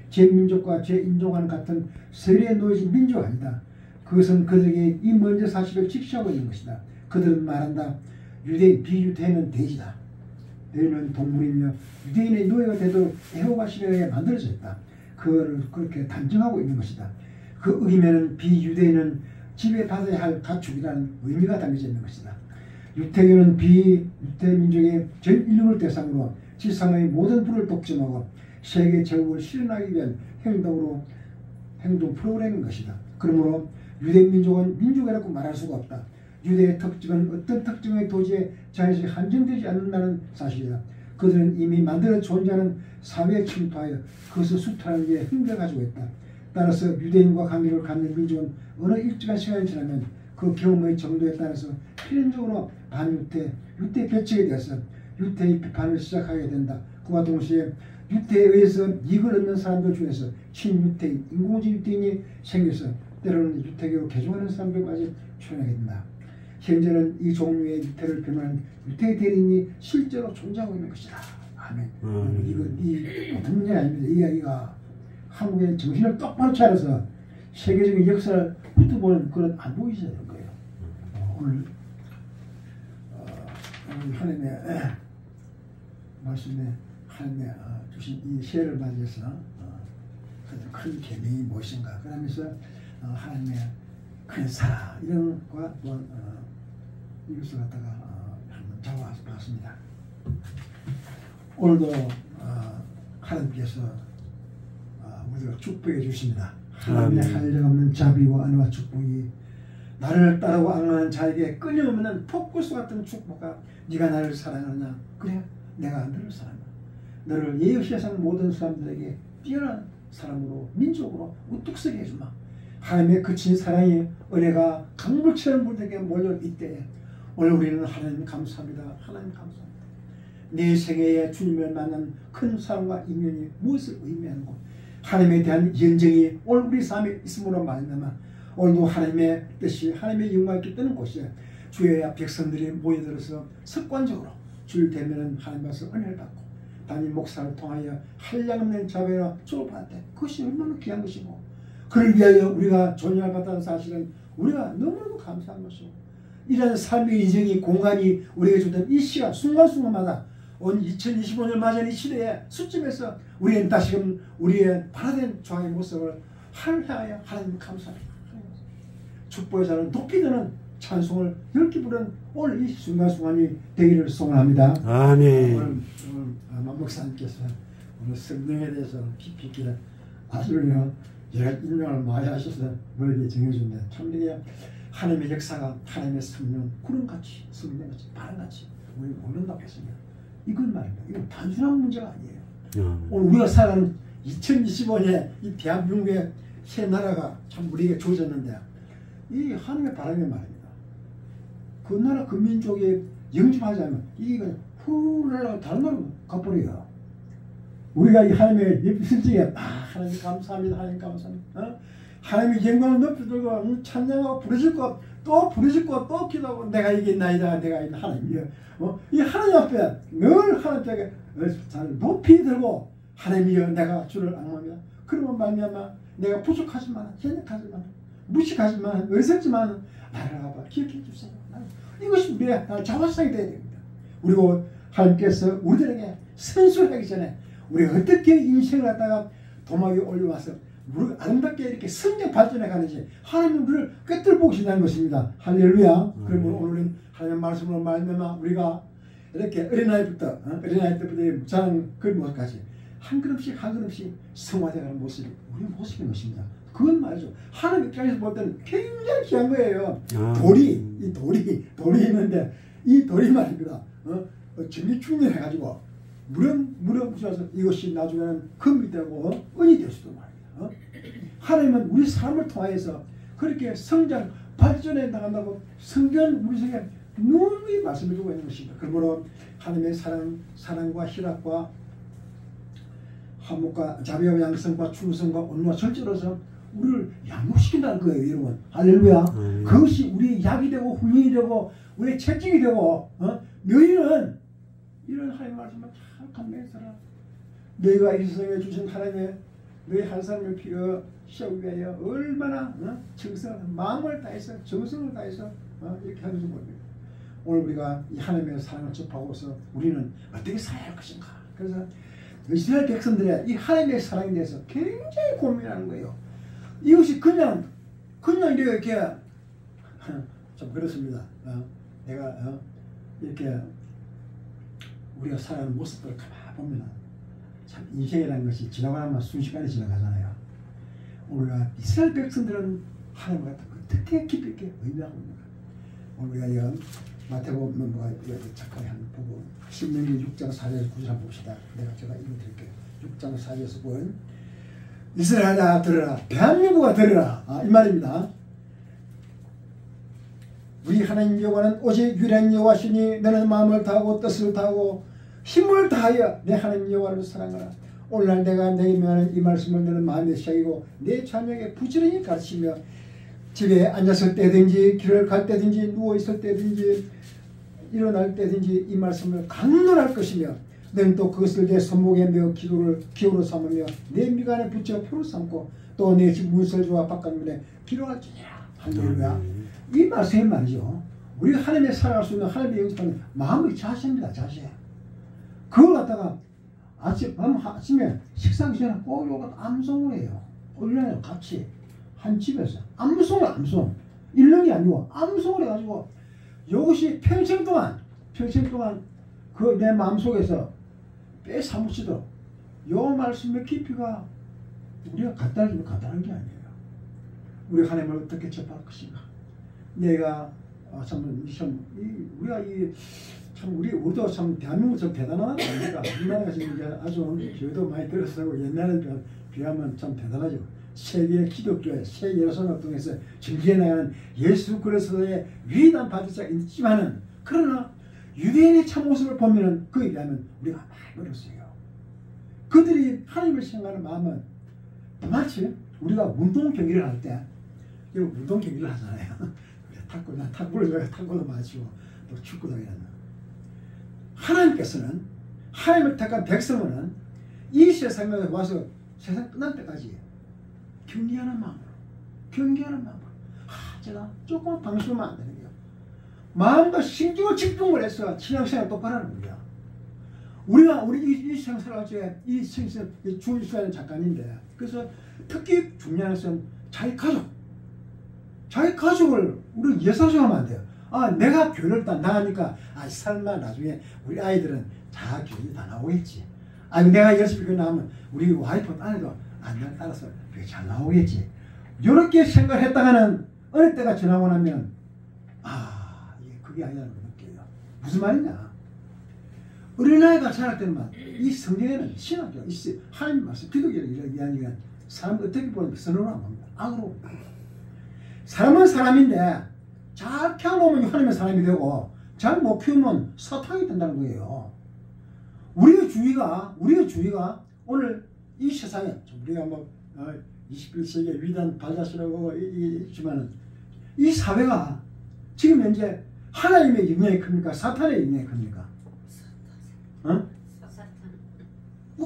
제 민족과 제 인종과는 같은 세례에 놓여진 민족이 아니다. 그것은 그들에게 이 먼저 사실을 직시하고 있는 것이다. 그들은 말한다. 비유대인은 돼지다. 너희는 동물이며 유대인의 노예가 되도록 애호가 시대에 만들어졌다. 그거를 그렇게 단정하고 있는 것이다. 그 의미에는 비유대인은 지배받아야 할 가축이라는 의미가 담겨져 있는 것이다. 유태교는 비유대 민족의 전 인류를 대상으로 지상의 모든 부를 독점하고 세계 제국을 실현하기 위한 행동 프로그램인 것이다. 그러므로 유대 민족은 민족이라고 말할 수가 없다. 유대의 특징은 어떤 특징의 도시에 자연스레 한정되지 않는다는 사실이다. 그들은 이미 만들어 존재하는 사회에 침투하여 그것을 수탈하는 데 힘을 가지고 있다. 따라서 유대인과 관계를 갖는 민족은 어느 일정한 시간이 지나면 그 경험의 정도에 따라서 필연적으로 반유태, 유태 배척에 대해서 유태의 비판을 시작하게 된다. 그와 동시에 유태에 의해서 이익을 얻는 사람들 중에서 친유태인, 인공지 유태인이 생겨서 때로는 유태교로 개종하는 사람들까지 출현하게 된다. 현재는 이 종류의 유태를 변호하는 유태 대리인이 실제로 존재하고 있는 것이다. 아멘. 이건 보통 문제가 아닙니다. 이 이야기가 한국의 정신을 똑바로 차려서 세계적인 역사를 훑어보는 그런 안목이 있어야 될 거예요. 오늘 하나님의 말씀에 하나님의 주신 이 새해를 맞이해서 큰 계명이 무엇인가 그러면서 하나님의 큰 사랑 이런 것과 이것을 갖다가 한번 잡아봤습니다. 오늘도 하나님께서 우리를 축복해 주십니다. 하나님의 한량없는 자비와 은혜와 축복이 나를 따르고 악하는 자에게 끊임없는 폭포수 같은 축복과 네가 나를 사랑하느냐 그래 내가 너를 사랑한다. 너를 이 세상 모든 사람들에게 뛰어난 사람으로 민족으로 우뚝 서게 해주마. 하나님의 그친 사랑이 은혜가 강물처럼 우리에게 몰려올 때에 오늘 우리는 하나님 감사합니다. 하나님 감사합니다. 내 생애에 주님을 만난 큰 사랑과 인연이 무엇을 의미하는고 하나님에 대한 연정이 오늘 우리 삶에 있음으로 말미암아 오늘도 하나님의 뜻이 하나님의 영광이 깃드는 곳에 주의 백성들이 모여들어서 습관적으로 주일 되면 하나님 앞에서 은혜를 받고 담임 목사를 통하여 한량없는 자비와 축복을 받을 때 그것이 얼마나 귀한 것이고 그를 위하여 우리가 존경을 받다는 사실은 우리가 너무너무 감사한 것이고 이런 삶의 인생이 공간이 우리에게 주던 이 시간 순간순간마다 온 2025년 맞은 이 시대에 수쯤에서 우리는 다시금 우리의 발화된 조항의 모습을 하나님하여 하나님 감사합니다. 축복의 자는 높이 드는 찬송을 넓게 부른 오늘 이 순간순간이 되기를 소원합니다. 아멘. 오늘 만목사님께서 오늘 성령에 대해서 깊이 있게 아주 여러 인명을 많이 하셔서 머리에 정해준다. 참 이게 하나님의 역사가 하나님의 성령 구름같이 성령같이 바람같이 우리 모른다고 했습니다. 이건 말입니다. 이건 단순한 문제가 아니에요. 오늘 우리가 살아가는 2025년에 이 대한민국의 새 나라가 참 우리에게 주어졌는데 이 하나님의 바람의 말입니다. 그 나라 그 민족에 영접하지 않으면 이게 그냥 후 날아가 다른 나라로 가버려요. 우리가 이 하나님의 실제에 하나님 감사합니다. 하나님 감사합니다. 하나님의 영광을 높이 들고 찬양하고 부르짖고 또 부르짖고 또 기도하고 내가 이겼나이다 내가 이겼나 하나님이요. 이 하나님 앞에 늘 하나님께 잘 높이 들고 하나님이여 내가 주를 악망합니다. 그러면 말미암아 내가 부족하지만 연약하지만 무식하지만 어리석지만 나를 아바 기억해 주세요. 이것이 우리의 자화상이 되어야 됩니다. 그리고 하나님께서 우리들에게 선술하기 전에 우리가 어떻게 인생을 갖다가 도막에 올려와서 우리가 아름답게 이렇게 성장 발전해 가는지 하나님은 우리를 꿰뚫어 보신다는 것입니다. 할렐루야. 그러면 오늘은 하나님의 말씀으로 말미암아 우리가 이렇게 어린아이 때부터 자란 그 모습까지 한 걸음씩 한 걸음씩 성화되어가는 모습이 우리의 모습인 것입니다. 그건 말이죠. 하나님 입장에서 볼 때는 굉장히 귀한 거예요. 돌이 있는데 이 돌이 말입니다. 전기 충전해가지고 물에 부셔서 이것이 나중에는 금이 되고 은이 될 수도 말이에요. 하나님은 우리 삶을 통해서 그렇게 성장 발전해 나간다고 성경 우리 속에 누누이 말씀해주고 있는 것입니다. 그러므로 하나님의 사랑과 희락과 화목과 자비와 양성과 충성과 온유와 절제로서 우리를 양육시킨다는 거예요, 여러분. 할렐루야. 그것이 우리의 약이 되고 훈련이 되고 우리의 채찍이 되고 너희는 이런 하나님의 말씀을 잘 감내해서라. 너희가 이 세상에 주신 하나님의 너희 한 사람의 피가 시작을 위하여 얼마나 정성을 마음을 다해서 정성을 다해서 이렇게 하는지 모릅니다. 오늘 우리가 이 하나님의 사랑을 접하고서 우리는 어떻게 살아야 할 것인가. 그래서 이스라엘 백성들의 이 하나님의 사랑에 대해서 굉장히 고민하는 거예요. 이것이 그냥 이렇게 좀 그렇습니다. 내가 이렇게 우리가 살아가는 모습들을 가만히 보면 참 인생이라는 것이 지나고 나면 순식간에 지나가잖아요. 우리가 이스라엘 백성들은 하나님과 어떻게 깊이 있게 의미하고 있는가. 오늘 우리가 이런 마태복음 뭐가 잠깐 한번 보고 신명기 6장 4절에서 9절 한번 봅시다. 제가 읽어드릴게요. 6장 4절에서 9절 이스라엘아 들으라 대한민국아 들으라 이 말입니다. 우리 하나님 여호와는 오직 유일한 여호와시니 너는 마음을 다하고 뜻을 다하고 힘을 다하여 내 하나님 여호와를 사랑하라. 오늘날 내가 내게 명하는 이 말씀을 너는 마음에 새기고 내 자녀에게 부지런히 가르치며 집에 앉았을 때든지 길을 갈 때든지 누워있을 때든지 일어날 때든지 이 말씀을 강론할 것이며 너는 또 그것을 내 손목에 메어 기호로 삼으며 내 미간에 붙여 표로 삼고 또 내 집 문설주와 바깥문에 기록할지니라. 할렐루야. 이 말씀이 말이죠. 우리가 하나님의 살아갈 수 있는 하나님의 영접하는 마음의 자세입니다. 자세. 그걸 갖다가 아침에 식사하기 전에 꼭 요거 암송을 해요. 올려요. 같이. 한 집에서. 암송. 읽는 게 아니고 암송을 해가지고 이것이 평생 동안 그 내 마음속에서 빼사무치도록 요 말씀의 깊이가 우리가 갖다주면 간단한 게 아니에요. 우리 하나님을 어떻게 접할 것인가. 내가 우리도 참 대한민국 참 대단하다 아닙니까? 우리나라가 지금 이제 아주 교회도 많이 들었어요. 옛날에 비하면 참 대단하죠. 세계 기독교의 세 예루살렘을 통해서 전개해 나가는 예수 그리스도의 위대한 바티자가 있지만은 그러나 유대인의 참모습을 보면은 그에 비하면 우리가 많이 어렸어요. 그들이 하나님을 생각하는 마음은 마치 우리가 운동 경기를 할 때 운동 경기를 하잖아요. 탁구도 마치고 또 축구도 해야 한다. 하나님께서는 하나님을 택한 백성은 이 세상에 와서 세상 끝날 때까지 경계하는 마음으로 제가 조금 방심하면 안 되는 거예요. 마음과 신경을 집중을 해서 신앙생활 똑바로 하는 거예요. 우리 이 생사를 이 생사 주일사는 작가인데 그래서 특히 중요한 것은 자기 가족을 우리 예사정하면 안 돼요. 내가 교회를 나가니까 설마 나중에 우리 아이들은 다 교회 다 나오겠지. 내가 열심히 교회 나오면 우리 와이프 아내도 난 따라서 교회 잘 나오겠지. 이렇게 생각했다가는 어느 때가 지나고 나면 그게 아니라는 걸 느껴요. 무슨 말이냐. 어린아이가 자랄 때는 이 성경에는 신학교, 하나님 말씀, 기독교를 이야기하는 사람 어떻게 보면 선언을 안 합니다. 악으로 봅니다. 사람은 사람인데 잘 키워놓으면 하나님의 사람이 되고 잘 못 키우면 사탄이 된다는 거예요. 우리의 주의가 오늘 이 세상에 우리가 21세기의 위대한 발자취라고 있지만은 이 사회가 지금 현재 하나님의 영향이 큽니까? 사탄의 영향이 큽니까?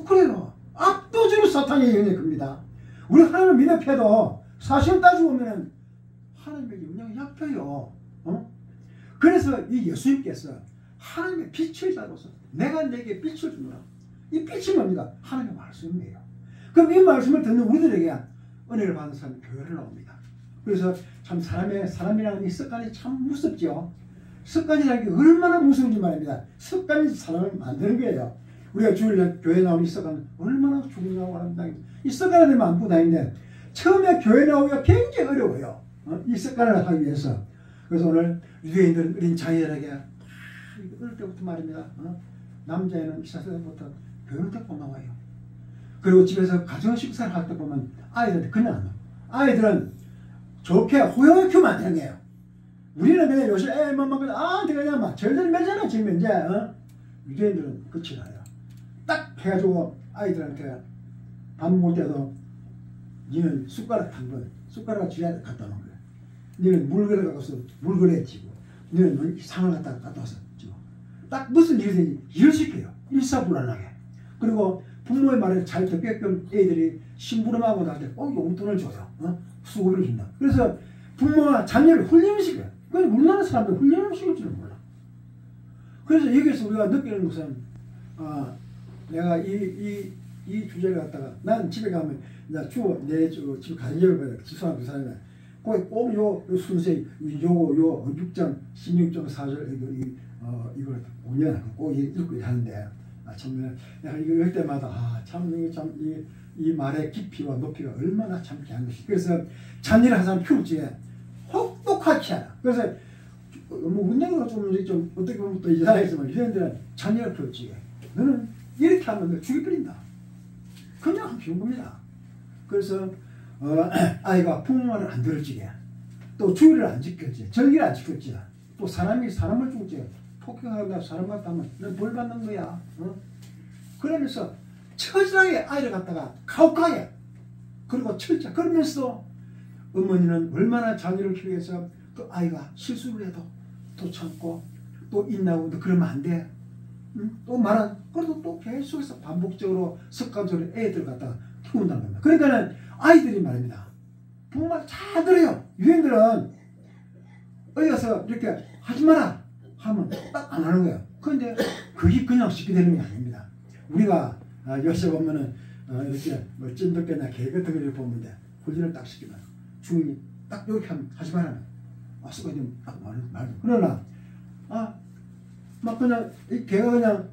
그래요. 압도적으로 사탄의 영향이 큽니다. 우리 하나님을 믿어도 사실 따지고 보면은 하나님의 영향이 약해요. 그래서 이 예수님께서 하나님의 빛을 달아서 내가 내게 빛을 주노라. 이 빛이 뭡니까? 하나님의 말씀이에요. 그럼 이 말씀을 듣는 우리들에게 은혜를 받은 사람이 교회를 나옵니다. 그래서 참 사람이라는 이 습관이 참 무섭죠. 습관이라는 게 얼마나 무서운지 말입니다. 습관이 사람을 만드는 거예요. 우리가 주일날 교회 나오는 이 습관은 얼마나 중요하고 아름다운 이 습관을 되면 안 보고 다니는데 처음에 교회 나오기가 굉장히 어려워요. 이 습관을 하기 위해서. 그래서 오늘 유대인들은 어린 자녀들에게 어릴 때부터 말입니다. 남자애는 시사세대부터 교회를 데리고 나와요. 그리고 집에서 가정 식사를 할 때 보면 아이들한테 그냥 안 나와. 아이들은 좋게 호영을 키우면 안 되는 거예요. 우리는 그냥 요새 그냥 막 절절 매잖아 지금 이제. 유대인들은 그치 않아요. 딱 해가지고 아이들한테 밥 먹을 때도 니는 숟가락 쥐한테 갖다 놓은 거야. 니는 물그릇 갖고서 물그릇에 쥐고 니는 상을 갖다 와서 쥐고 딱 무슨 일이 되는지 일을 시켜요. 일사불란하게. 그리고 부모의 말을 잘 듣게끔 애들이 심부름하고 나한테 꼭 용돈을 줘요. 수고비를 준다. 그래서 부모와 자녀를 훈련시켜요. 그런데 우리나라 사람들 훈련을 시킬 줄은 몰라. 그래서 여기서 우리가 느끼는 것은 내가 이 주제를 갖다가 난 집에 가면 내 집 가정을 봐요. 집사람 그 사람이 꼭 요 순서에 요 6장 16장 4절 이걸 오면 꼭 읽고 하는데 참 내가 이거 읽을 때마다 이 말의 깊이와 높이가 얼마나 참 귀한 것이. 그래서 자녀를 항상 키울지 혹독하게 하라. 그래서 우리나라가 좀 어떻게 보면 또 이상하지만 유대인들은 자녀를 키울지 너는 이렇게 하면 너 죽여버린다. 그냥 키운 겁니다. 그래서 아이가 부모 말을 안 들을지, 또 주의를 안 지켰지, 절기를 안 지켰지, 또 사람을 죽지, 폭행하다 사람 같다 하면 넌 벌 받는 거야. 그러면서 처절하게 아이를 갖다가 가혹하게 그리고 철저 그러면서 어머니는 얼마나 자녀를 키우기 위해서 그 아이가 실수를 해도 또 참고 또 인나고 너 그러면 안 돼. 또 말은 그래도 또 계속해서 반복적으로 습관적으로 애들 갖다가 키운다는 겁니다. 그러니까는 아이들이 말입니다. 부모 말 잘 들어요. 유행들은 어디 가서 이렇게 하지 마라 하면 딱 안 하는 거예요. 그런데 그게 그냥 쉽게 되는 게 아닙니다. 우리가 요새 보면은 이렇게 뭐 찐덕개나 개 같은 걸 보면 돼. 훈련을 딱 시키면 주인이 딱 이렇게 하면 하지 말라면 수가 되면 딱 말도. 그러나 막 그냥 이 개가 그냥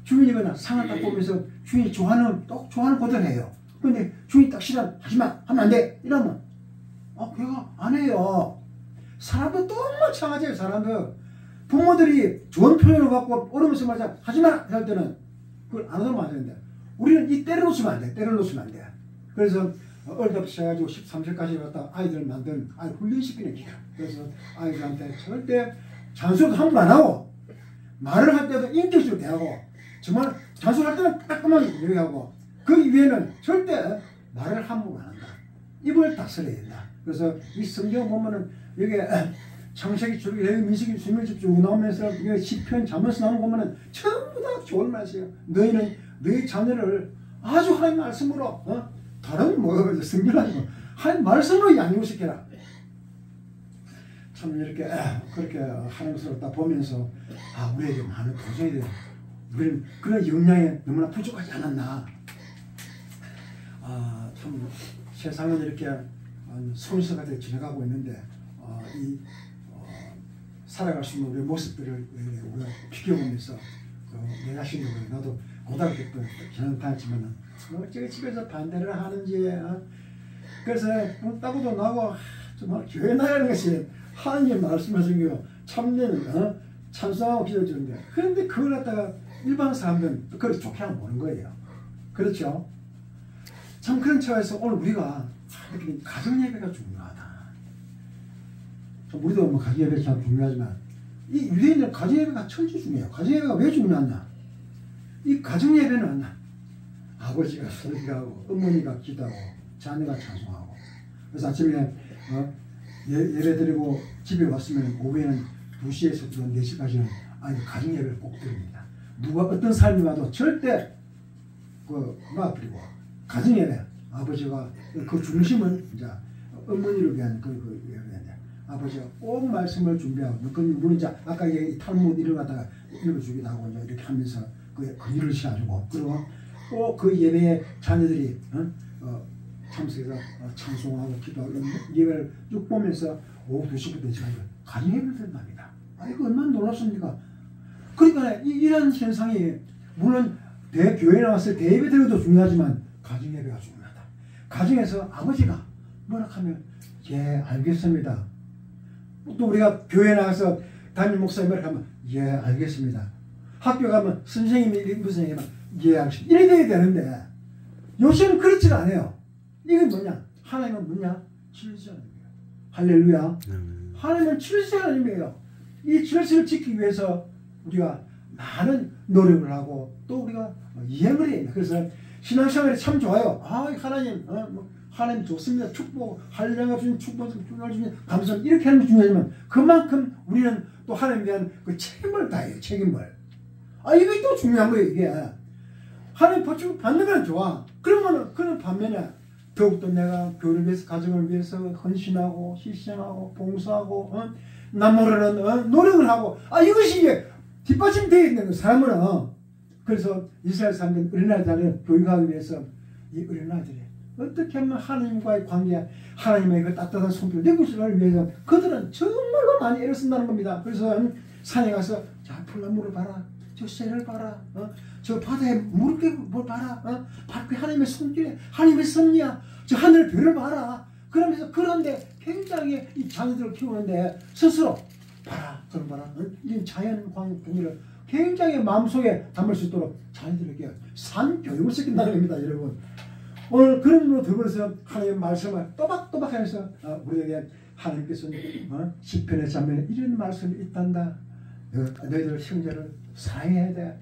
주인이 그냥 상을 딱 보면서 주인이 좋아하는 거대로 해요. 근데 주인이 딱 싫어 하지마 하면 안 돼 이러면 걔가 안 해요. 사람도 똑같이 마찬가지예요. 사람도 부모들이 좋은 표현을 갖고 어려면서 말자 하지마 할 때는 그걸 안 하면 안 되는데 우리는 이 때려 놓으면 안 돼. 때려 놓으면 안 돼. 그래서 어릴 때부터 해가지고 13세까지 갖다 아이들 만든 훈련시키는 기간. 그래서 아이들한테 절대 잔소리도 한 번 안 하고 말을 할 때도 인격적으로 대하고 정말 잔소리할 때는 깔끔하게 얘기하고 그 이외에는 절대 말을 함부로 안 한다. 입을 다스려야 된다. 그래서 이 성경 보면은 여기에 창세기, 출애굽기, 민수기, 수명집 쭉 나오면서 이게 시편, 잠언에서 나오는 보면은 전부 다 좋은 말씀이에요. 너희는 너희 자녀를 아주 하나님 말씀으로 다른 성경 아니고 하나님 말씀으로 양육시켜라. 참 이렇게 그렇게 하나님스럽다 보면서 우리에게 많은 도전이 돼요. 우리는 그런 역량에 너무나 부족하지 않았나. 참 세상은 이렇게 손수가 되어 지나가고 있는데 살아갈 수 있는 우리의 모습들을 우리가 비교보면서 내 자신도 그래. 나도 고등학교 때 저는 다녔지만은 어떻게 집에서 반대를 하는지 그래서 따고도 나고 정말 교회 나가는 것이 하나님 말씀하신 거 참되는 찬송하고 기도해주는데 그런데 그걸 갖다가 일반 사람들은 그걸 좋게 안 보는 거예요. 그렇죠? 참 그런 차원에서 오늘 우리가 이렇게 가정예배가 중요하다. 우리도 뭐 가정예배 참 중요하지만 이 유대인들은 가정예배가 철저히 중요해요. 가정예배가 왜 중요하냐? 이 가정예배는 아버지가 설교하고 어머니가 기도하고 자녀가 찬송하고 그래서 아침에 예배드리고 집에 왔으면 오후에는 2시에서 4시까지는 가정예배를 꼭 드립니다. 누가 어떤 삶이 와도 절대 막아버리고 가정예배 아버지가 그 중심은 이제 어머니를 위한 그 예배인데 아버지가 꼭 말씀을 준비하고 물론 이제 아까 이 탈무드 이를 갖다가 읽어주기도 하고 이제 이렇게 하면서 그 일을 시켜주고 그리고 꼭 그 예배에 자녀들이 참석해서 찬송하고 기도하고 예배를 쭉 보면서 오후 2시부터 4시까지 가정예배를 드린답니다. 이거 얼마나 놀랍습니까? 그러니까 이런 현상이 물론 교회에 나왔을 때 예배 드리기도 중요하지만 가정예배가 중요하다. 가정에서 아버지가 뭐라 하면 알겠습니다. 또 우리가 교회에 나가서 담임 목사님을 하면 알겠습니다. 학교 가면 선생님이 무슨 얘기하면 알겠습니다. 이래 돼야 되는데 요새는 그렇지가 않아요. 이게 뭐냐? 하나님은 뭐냐? 질서입니다. 할렐루야. 하나님은 질서 하나님이에요. 이 질서를 지키기 위해서 우리가 많은 노력을 하고 또 우리가 이행을 해야 됩니다. 그래서 신앙생활이 참 좋아요. 하나님, 하나님 좋습니다. 축복, 할례가 주신 축복을 주신 감사 이렇게 하는 게 중요하지만 그만큼 우리는 또 하나님에 대한 그 책임을 다해요. 책임을. 이게 또 중요한 거예요. 이게 하나님 보충 받는 건 좋아. 그러면은 그런 반면에 더욱더 내가 교회를 위해서 가정을 위해서 헌신하고 희생하고 봉사하고 남 모르는 노력을 하고 이것이 이제 뒷받침되어 있는 사람은 그래서 이스라엘 사람들은 어린아이들을 교육하기 위해서 이 어린아이들이 어떻게 하면 하나님과의 관계 하나님의 그 따뜻한 손길을 내구시를 위해서 그들은 정말로 많이 애를 쓴다는 겁니다. 그래서 산에 가서 자 풀나무를 봐라, 저 새를 봐라, 저 바다에 물을 봐라, 바퀴 하나님의 손길에 하나님의 섭리야, 저 하늘 별을 봐라. 그러면서 그런데 굉장히 이 자녀들을 키우는데 스스로 봐라, 저를 봐라, 이 자연 관계를 굉장히 마음속에 담을 수 있도록 자녀들에게 산 교육을 시킨다는 겁니다, 여러분. 오늘 그런 으로 더불어서 하나님의 말씀을 또박또박 해서 우리에게 하나님께서는 시편의 장면에 이런 말씀이 있단다. 너희들 형제를 사랑해야 돼.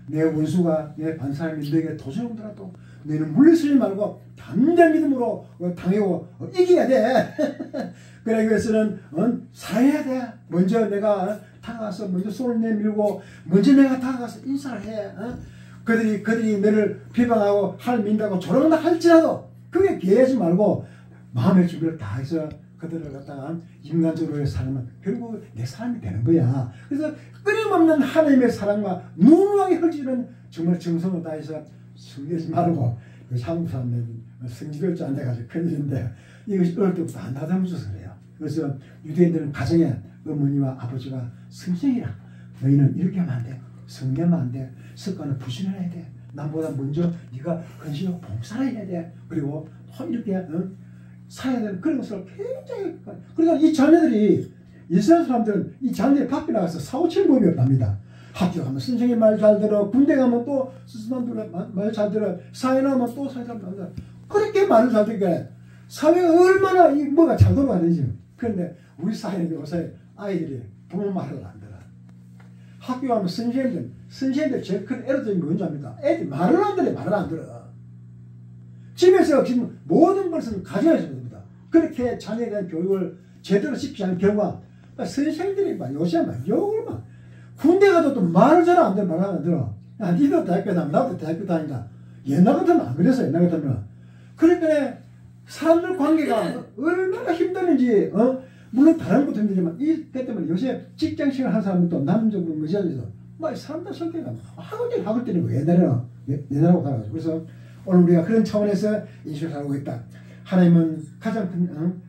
내 원수가 내 반사람이 너에게 도전하더라도 너희는 물리쓰지 말고 담대한 믿음으로 당하고 이겨야 돼. 그러기 위해서는 사랑해야 돼. 먼저 내가 다가가서 먼저 손을 내밀고 먼저 내가 다가가서 인사를 해. 그들이 너를 비방하고 하나님 믿는다고 조롱한다 할지라도 그게 개하지 말고 마음의 준비를 다 해서 그들을 갖다가 인간적으로의 사랑은 결국 내 사람이 되는 거야. 그래서 끊임없는 하나님의 사랑과 무모하게 흘리는 정말 정성을 다해서 숨기지 말고 한국 사람들은 성질을지 안 돼가지고 큰일인데 이것이 어릴 때부터 안 다듬어줘서 그래요. 그래서 유대인들은 가정에 어머니와 아버지가 성실이라 너희는 이렇게 하면 안 돼. 성내면 안 돼. 습관을 부실해야 돼. 남보다 먼저 네가 헌신하고 봉사를 해야 돼. 그리고 이렇게 살아야 되는 그런 것을 굉장히 그러니까 이 자녀들이 이스라엘 사람들은 이 자녀들이 밖에 나가서 사고칠 법이 없답니다. 학교 가면 선생님 말 잘 들어, 군대 가면 또 스스남들 말 잘 들어, 사회 나오면 또 사회 사람 들어. 그렇게 말을 잘 듣게 사회가 얼마나 뭐가 잘 돌아가는지. 그런데 우리 사회는 요새 아이들이 부모 말을 안 들어. 학교 가면 선생님들 제일 큰 에러점이 뭔지 압니까? 애들이 말을 안 들어, 말을 안 들어. 집에서 지금 모든 것을 가져야지 됩니다. 그렇게 자녀에 대한 교육을 제대로 시키지 않은 경우가 선생님들이 요새 욕을 군대 가도 또 말을 잘 안 들어, 말을 안 들어. 야, 니도 대학교 다니면 나도 대학교 다닌다. 옛날 같으면 안 그랬어, 옛날 같으면. 그러니까 사람들 관계가 얼마나 힘드는지, 물론 다른 것도 힘들지만, 그 때문에 요새 직장 생활 하는 사람들도 남자분 무지하게서, 사람들 성격이 학을 때리는 거예요. 옛날하고 달라가지고. 그래서 오늘 우리가 그런 차원에서 인식을 하고 있다. 하나님은 가장 큰,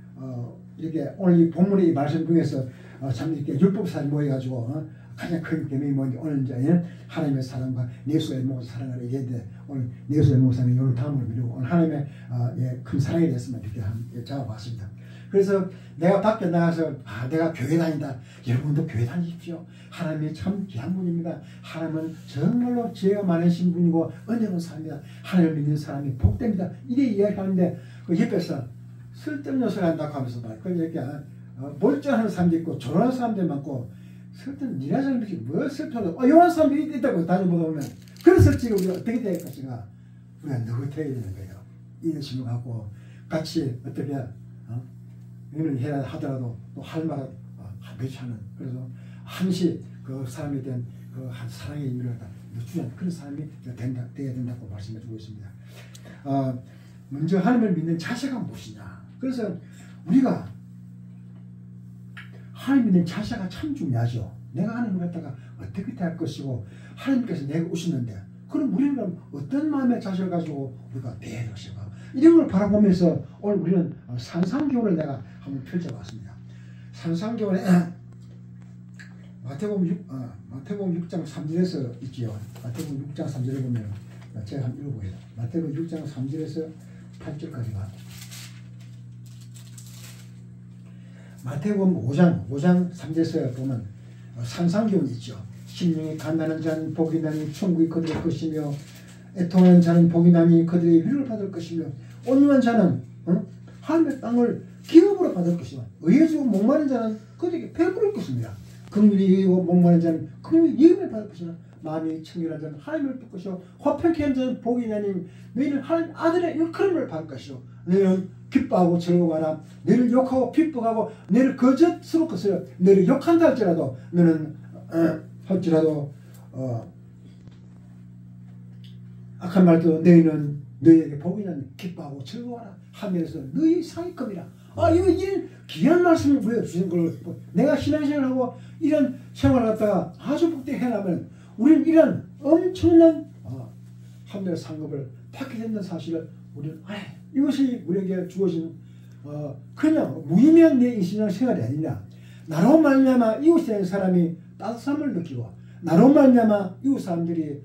이렇게 오늘 이 본문의 이 말씀 중에서 참 이렇게 율법사를 모여가지고, 가장 큰 계명이 뭔지 오늘 이제 하나님의 사랑과 내수의 목을 사랑하라 얘기했는데 오늘 내수의 목사는 오늘 다음으로 미루고 오늘 하나님의 큰 사랑에 대해서만 이렇게 잡아봤습니다. 그래서 내가 밖에 나가서 내가 교회 다닌다. 여러분도 교회 다니십시오. 하나님이 참 귀한 분입니다. 하나님은 정말로 지혜가 많으신 분이고 은혜로운 사람입니다. 하나님을 믿는 사람이 복됩니다. 이래 이야기하는데 그 옆에서 쓸데없는 소리 한다고 하면서 이렇게 멀쩡한 사람도 있고 조롱하는 사람도 많고 쓸데없는 니네 사람들이 뭐 쓸데없는 이런 사람들이 있다고 다녀보다 보면 그런 설치가 우리가 어떻게 될 것인가 우리가 느긋해야 되는 거예요. 인내심을 갖고 같이 어떻게 이런 해야 하더라도 또 할 말은 몇치 하는 그래서 한시 그 사람에 대한 그 사랑의 의미를 주는 그런 사람이 되어야 된다고 말씀해 주고 있습니다. 먼저 하나님을 믿는 자세가 무엇이냐. 그래서 우리가 하나님 믿는 자세가 참 중요하죠. 내가 하나님을 갖다가 어떻게 대할 것이고 하나님께서 내가 오시는데 그럼 우리는 어떤 마음의 자세를 가지고 우리가 대해야 될 것인가. 이런 걸 바라보면서 오늘 우리는 산상교훈을 내가 한번 펼쳐봤습니다. 산상교훈에 마태복음 6장 3절에서 있지요. 마태복음 6장 3절에 보면 제가 한번 읽어보겠습니다. 마태복음 6장 3절에서 8절까지가 마태복음 5장 3절에서 보면 산상교훈이 있죠. 심령이 간단한 자는 복이 나니 천국이 그들의 것이며 애통하는 자는 복이 나니 그들의 위로를 받을 것이며 온유한 자는 하늘의 땅을 기업으로 받을 것이며 의해지고 목마른 자는 그들에게 배부를 것입니다. 긍휼이고 목마른 자는 긍휼히 이음을 받을 것이며 마음이 청결한 자는 하나님을 볼 것이요 화평케 하는 자는 복이 나니 너희는 하나님 아들의 일컬음을 받을 것이요 너희는 기뻐하고 즐거워하라. 너를 욕하고 핍박하고 너를 거짓스러울 것을 너를 욕한다 할지라도 너는 악한 말도 너희는 너희에게 복이냐 기뻐하고 즐거워하라. 하늘에서 너희 상위급이라. 이런 귀한 말씀을 우리가 주신 걸 내가 신앙생활하고 이런 생활을 갖다가 아주 복되게 해나면 우리는 이런 엄청난 하늘의 상급을 받게 된다는 사실을 우리는 이것이 우리에게 주어진 그냥 무의미한 내 인생의 생활이 아니냐. 나로 말미암아 이웃에 있는 사람이 따뜻함을 느끼고 나로 말미암아 이웃 사람들이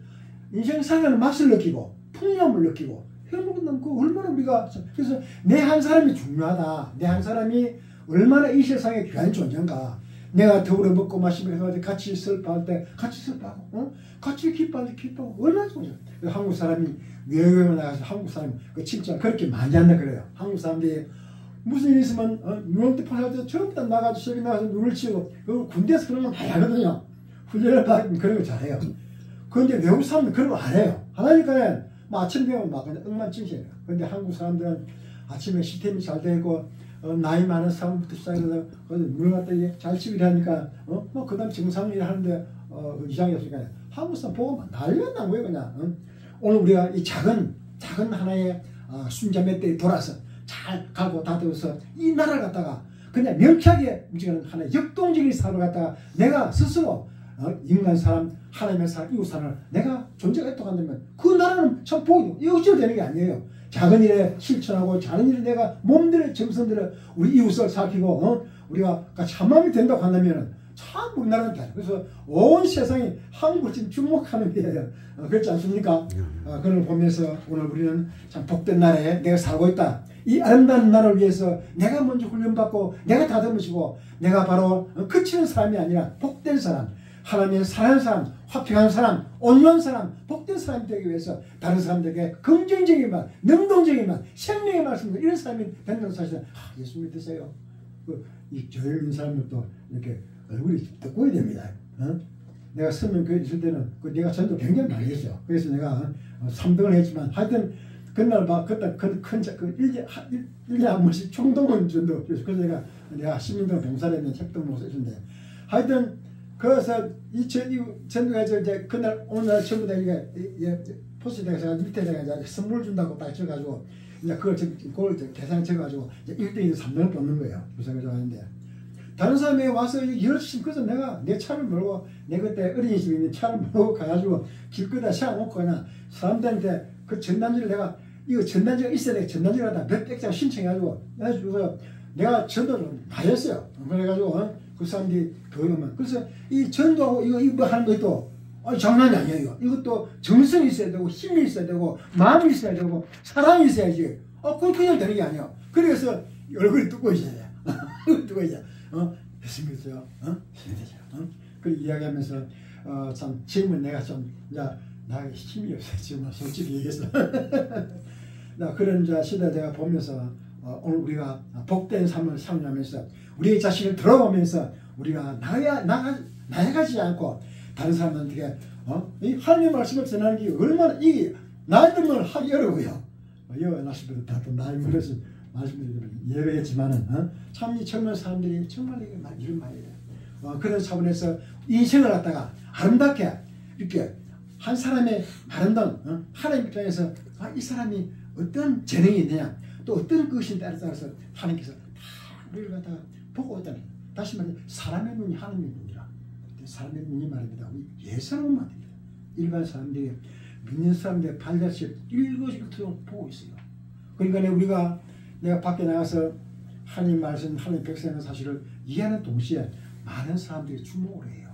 인생 살아가는 맛을 느끼고 풍요함을 느끼고 행복은 그 얼마나 우리가 그래서 내 한 사람이 중요하다. 내 한 사람이 얼마나 이 세상에 귀한 존재인가. 내가 더불어 먹고 마시면서 같이 슬퍼할 때 같이 슬퍼하고 같이 기뻐할 때 기뻐하고 얼마나 좋냐. 한국 사람이 외국에 나가서 한국 사람이 진짜 그렇게 많이 한다 그래요. 한국 사람들이 무슨 일 있으면 유럽 때 파살 때 전부 다 나가서 저기 나가서 눈을 치고 군대에서 그런 거 많이 하거든요. 훈련을 받으면 그런 거 잘해요. 그런데 외국 사람들은 그런 거 안 해요. 하나니까 아침 되면 막 그냥 엉망진창이에요. 그런데 한국 사람들은 아침에 시스템이 잘 되고 나이 많은 사람부터 시작해서 물을 갖다 잘 치고 일하니까 그 다음 정상 일하는데 이상이 없으니까 한국 사람 보고 난리가 난 거예요 그냥. 오늘 우리가 이 작은 하나의 순자매대에 돌아서 잘 가고 다듬어서 이 나라를 갖다가 그냥 명쾌하게 움직이는 하나의 역동적인 사람을 갖다가 내가 스스로 인간 사람, 하나님의 사람, 이웃 사람을 내가 존재가 있다고 한다면 그 나라는 참 복이 이거 어찌 되는 게 아니에요. 작은 일에 실천하고 작은 일에 내가 몸들의 정성들을 우리 이웃을 살피고 우리가 같이 한 마음이 된다고 한다면 참 우리나라는 돼. 그래서 온 세상이 한국을 지금 주목하는 게 그렇지 않습니까? 그걸 보면서 오늘 우리는 참 복된 나라에 내가 살고 있다. 이 아름다운 나라를 위해서 내가 먼저 훈련받고 내가 다듬으시고 내가 바로 그치는 사람이 아니라 복된 사람, 하나님의 사랑하는 사람, 화평한 사람, 온유한 사람, 복된 사람이 되기 위해서 다른 사람들에게 긍정적인 말, 능동적인 말, 생명의 말씀을 이런 사람이 된다는 사실은 예수 믿으세요. 이 교회 있는 사람들도 이렇게 얼굴이 뜨거워야 됩니다. 내가 서명교회 있을 때는 내가 전도 굉장히 많이 했어요. 그래서 내가 3등을 했지만 하여튼 그날 그때 큰 1년에 한 번씩 총동원 전도 그래서 내가 시민등 봉사를 책도 못 썼는데 하여튼 그래서 이 전도가 이제 그날 오늘 전부 다 이게 포스트에서 밑에 내가 선물 준다고 딱 쳐가지고 이제 그걸 계산 쳐가지고 이제 1등에서 3등을 뽑는 거예요. 부상을 좋아하는데 다른 사람이 와서 열심히 그래서 내가 내 차를 몰고 내 그때 어린이집에 있는 차를 몰고 가가지고 길거리에 세워놓고 그냥 사람들한테 그 전단지를 내가 이거 전단지가 있어야 돼. 전단지를 다 몇백 장 신청해가지고 내가 전도를 많이 했어요. 그래가지고 그 사람들이 그러면 그래서 이 전도하고 이거 하는 것도 장난이 아니에요. 이것도 정성이 있어야 되고 힘이 있어야 되고 마음이 있어야 되고 사랑이 있어야지. 그냥 되는 게 아니야. 그래서 얼굴이 뜨고 있어야 돼. 뜨고 있어야 예수 믿으세요. 그 이야기하면서 참 지금은 내가 좀 나에게 힘이 없어요. 지금 솔직히 얘기해서 나 그런 시대 내가 보면서 오늘 우리가 복된 삶을 살면서 우리의 자신을 들어보면서 우리가 나아가지 않고 다른 사람들에게 이 하나님의 말씀을 전하는 게 얼마나 이 나이 들면 하기 어려워요. 여나시도 다또 나이 들어서 말씀드리면 예외겠지만은 참 이 젊은 사람들이 정말 이런 말이에요. 그런 차원에서 인생을 갖다가 아름답게 이렇게 한 사람의 아름다운 하나님 입장에서 이 사람이 어떤 재능이 있느냐 또 어떤 것인에 따라서 하나님께서 다 우리를 갖다가 보고 있다는 다시 말해 사람의 눈이 하나님의 눈이라 사람의 눈이 말입니다. 예사로운 말입니다. 일반 사람들이 믿는 사람들의 발자취를 일거일투족 보고 있어요. 그러니까 내가 밖에 나가서 하나님 말씀 하나님 백성의 사실을 이해하는 동시에 많은 사람들이 주목을 해요.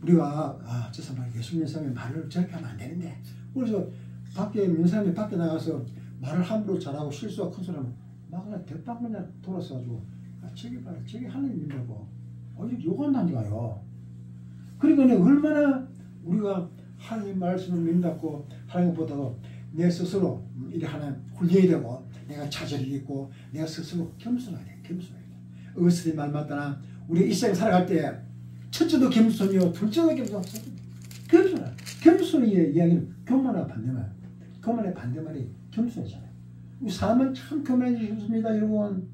우리가 저 사람 예수님 사람의 말을 저렇게 하면 안 되는데 그래서 밖에 믿는 사람이 밖에 나가서 말을 함부로 잘하고 실수가 큰 사람은 막 그냥 대빵 그냥 돌아서가지고 저기 봐라 저기 하나님 믿는다고 이렇게 욕한다니까요. 그러니까 얼마나 우리가 하나님 말씀을 믿는다고 하는 것보다도 내 스스로 이렇게 하나님 훈련이 되고 내가 차절이 있고 내가 스스로 겸손해야 돼. 겸손해야 돼. 어스리 말 맞다나 우리 이 세상 살아갈 때 첫째도 겸손이요 둘째도 겸손. 겸손의 이야기는 교만과 반대말. 교만의 반대말이 겸손이잖아요. 사람은 참 교만해지셨습니다 여러분.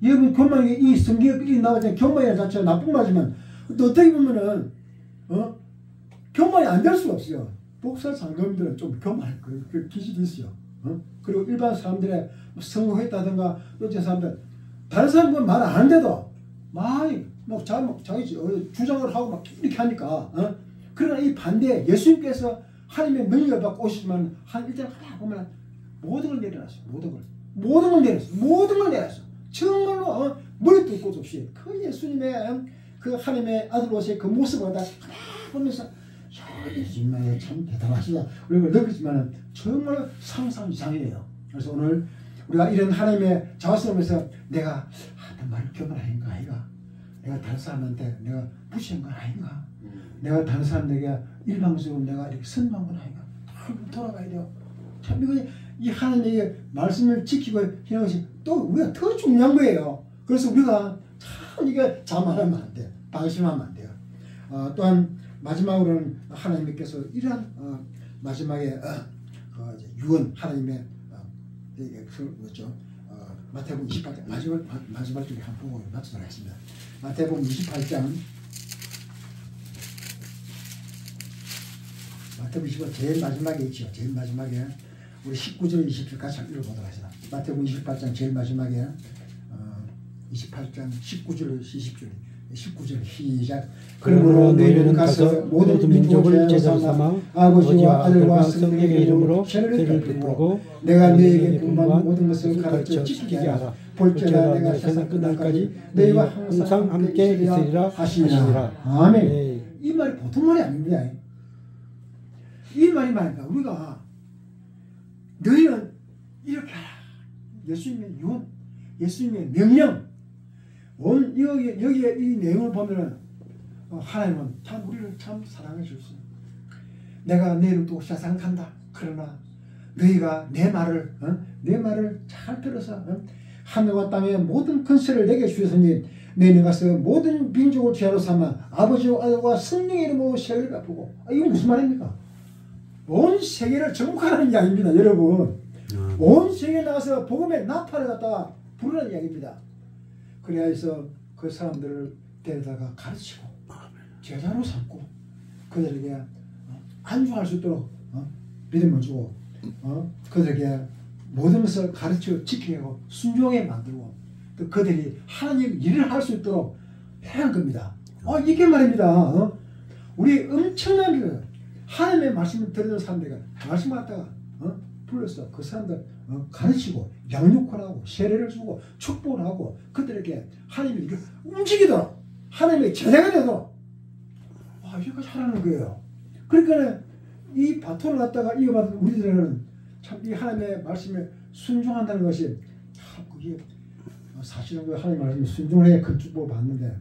여러분 교만이 이 성경에 나오잖아요. 교만이라는 자체가 나쁜 말이지만 또 어떻게 보면은 교만이 안 될 수가 없어요. 목사 장로님들은 좀 교만할 거예요. 그 기질이 있어요. 그리고 일반 사람들의 성공했다든가 어떤 사람들 다른 사람은 말 안 하는데도 많이 막 자기 주장을 하고 막 이렇게 하니까 그러나 이 반대에 예수님께서 하나님의 능력을 받고 오시지만 한 일단 하나 보면 모든 걸 내려놨어요. 모든 걸 내렸어. 정말로 머리도 곳 없이 그 예수님의 그 하나님의 아들로서의 그 모습을 다 보면서 야, 예수님이 참 대단하시다. 우리가 느끼지만 정말 상상 이상이에요. 그래서 오늘 우리가 이런 하나님의 자화스러움에서 내가 말을 교만한 거 아이가? 내가 다른 사람한테 내가 무시한 건 아닌가? 내가 다른 사람에게 일방적으로 내가 이렇게 선망한 건 아닌가? 돌아가야 돼요. 참 이 하나님의 말씀을 지키고 하는 것이 또 우리가 더 중요한 거예요. 그래서 우리가 참 이게 자만하면 안 돼. 방심하면 안 돼요. 또한 마지막으로는 하나님께서 이러한 마지막에 유언 하나님의 뭐죠? 마태복음 28장 마지막 쪽에 한번 보고 맞추도록 하겠습니다. 마태복음 28장 마태복음 28장 제일 마지막에 있죠. 제일 마지막에 우리 19절 20절 같이 읽어보도록 하겠습니다. 마태복음 28장 제일 마지막에 28장 19절 20절 19절 시작. 그러므로 너희는 가서 모든 민족을 제자로 삼아 아버지와 아들과 성령의 이름으로 세례를 베풀고 내가 너희에게 분부한 모든 것을 가르쳐 지키게 하라. 볼지어다 내가 세상 끝날까지 너희와 항상 함께 있으리라 하시니라. 아멘. 이 말이 보통 말이 아닙니다. 이 말이 말입니다. 우리가 너희는 이렇게 하라. 예수님의 유언, 예수님의 명령. 여기에 이 내용을 보면은 하나님은 참 우리를 참 사랑해 주셨어요. 내가 내일 또 세상 간다. 그러나 너희가 내 말을 잘 들어서 하늘과 땅의 모든 권세를 내게 주셨으니 너희는 가서 모든 민족을 제자로 삼아 아버지와 아들과 성령의 이름으로 세례를 베푸고. 이건 무슨 말입니까? 온 세계를 정복하라는 이야기입니다, 여러분. 온 세계에 나가서 복음의 나팔을 갖다가 부르는 이야기입니다. 그래야 해서 그 사람들을 데려다가 가르치고 제자로 삼고 그들에게 안주할 수 있도록 믿음을 주고 그들에게 모든 것을 가르쳐 지키게 하고 순종하게 만들고 또 그들이 하나님 일을 할 수 있도록 해야 할 겁니다. 이게 말입니다. 우리 엄청난 하나님의 말씀을 들은 사람들이 말씀 갖다가 불러서 그 사람들 가르치고 양육하라고 세례를 주고 축복을 하고 그들에게 하나님이 이렇게 움직이도록 하나님의 제자가 되도록 이렇게 하라는 거예요. 그러니까 이 바톤을 갖다가 이어받은 우리들은 참 이 하나님의 말씀에 순종한다는 것이 참 그게 사실은 그 하나님의 말씀에 순종을 해야 그 축복을 받는데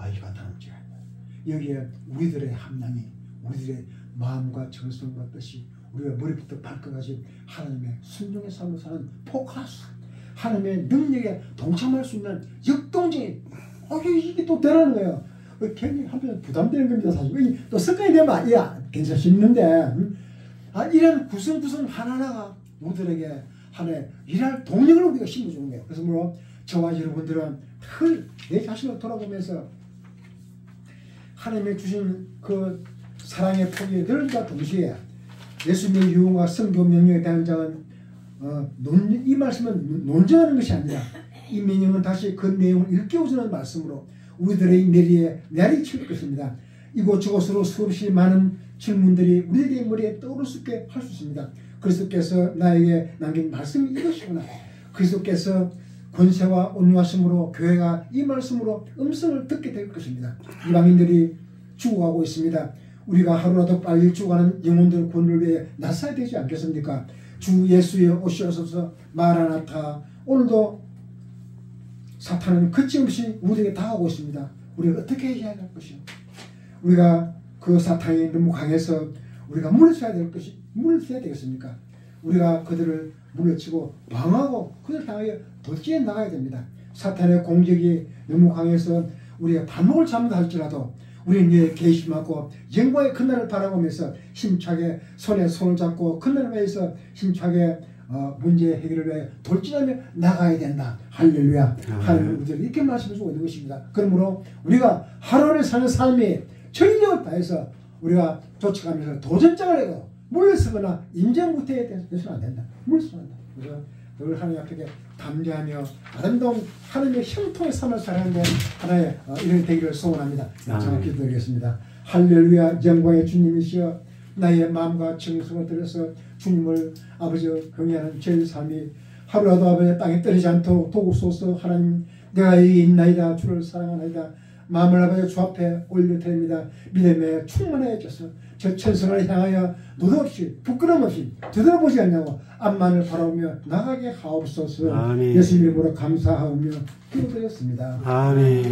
이게 간단한 문제가 아니에요. 여기에 우리들의 함량이 우리들의 마음과 정성과 뜻이 우리가 머리부터 발끝까지 하나님의 순종의 삶을 사는 포커스 하나님의 능력에 동참할 수 있는 역동적인 이게 또 되라는 거예요. 굉장히 한편 부담되는 겁니다. 사실 또 습관이 되면 괜찮을 수 있는데 이런 구성구성 하나하나가 우리들에게 하나의 일할 동력을 우리가 심어주는 거예요. 그래서 물론 저와 여러분들은 내 자신을 돌아보면서 하나님의 주신 그 사랑의 폭이 늘과 동시에 예수님의 유언과 성교 명령에 대한 장은 이 말씀은 논쟁하는 것이 아니라 이 명령은 다시 그 내용을 일깨워주는 말씀으로 우리들의 내리에 내리칠 것입니다. 이곳저곳으로 수없이 많은 질문들이 우리에게 머리에 떠오를 수 있게 할 수 있습니다. 그리스도께서 나에게 남긴 말씀이 이것이구나. 그리스도께서 권세와 온유하심으로 교회가 이 말씀으로 음성을 듣게 될 것입니다. 이방인들이 죽어가고 있습니다. 우리가 하루라도 빨리 죽어가는 영혼들 구원을 위해 나서야 되지 않겠습니까? 주 예수여 오시옵소서. 마라나타. 오늘도 사탄은 그침없이 우리에게 다가오고 있습니다. 우리가 어떻게 해야 할 것이요? 우리가 그 사탄이 너무 강해서 우리가 물러서야 되겠습니까? 우리가 그들을 물러치고 방어하고 그들 향하여 돌진해 나가야 됩니다. 사탄의 공격이 너무 강해서 우리가 발목을 잡는다 할지라도 우리는 이에 개심하고 영광의 그날을 바라보면서 힘차게 손에 손을 잡고 그날을 위해서 힘차게 문제 해결을 위해 돌진하며 나가야 된다. 할렐루야. 하나님은 우리에게 이렇게 말씀해주고 있는 것입니다. 그러므로 우리가 하루를 사는 삶이 전력을 다해서 우리가 쫓아가면서 도전장을 해도 물러서거나 인정부터에 대해서는 안 된다. 물러서면 안 된다. 그래서 늘 하나님 앞에 담대하며 아름다운 하나님의 형통의 삶을 살아가는 하나의 이런 되기를 소원합니다. 정확히 기도드리겠습니다. 할렐루야. 영광의 주님이시여 나의 마음과 정성을 들여서 주님을 아버지 경외하는 제 삶이 하루라도 아버지 땅에 떨어지지 않도록 도우소서. 하나님 내가 여기 있나이다. 주를 사랑하나이다. 마음을 아버지 주 앞에 올려드립니다. 믿음에 충만해져서 저 천성을 향하여 노도 없이 부끄럼 없이 되돌아보지 않냐고 앞만을 바라보며 나가게 하옵소서. 아멘. 예수님 이름으로 감사하며 기도드렸습니다. 아멘.